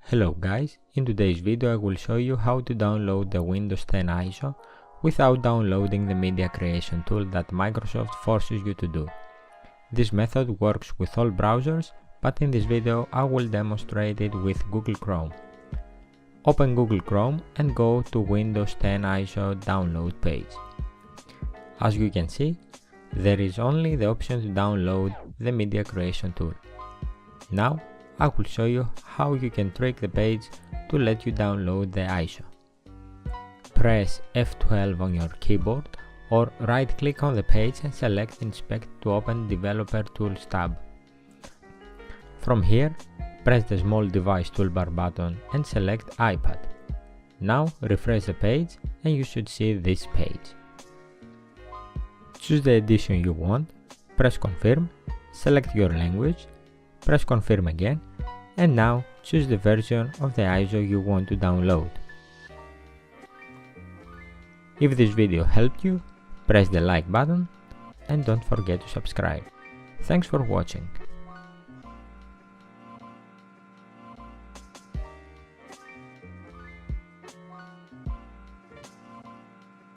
Hello guys, in today's video I will show you how to download the Windows 10 ISO without downloading the media creation tool that Microsoft forces you to do. This method works with all browsers, but in this video I will demonstrate it with Google Chrome. Open Google Chrome and go to Windows 10 ISO download page. As you can see, there is only the option to download the media creation tool. Now I will show you how you can trick the page to let you download the ISO. Press F12 on your keyboard or right click on the page and select Inspect to open Developer Tools tab. From here, press the small device toolbar button and select iPad. Now refresh the page and you should see this page. Choose the edition you want, press Confirm, select your language, press Confirm again, and now choose the version of the ISO you want to download. If this video helped you, press the like button and don't forget to subscribe. Thanks for watching.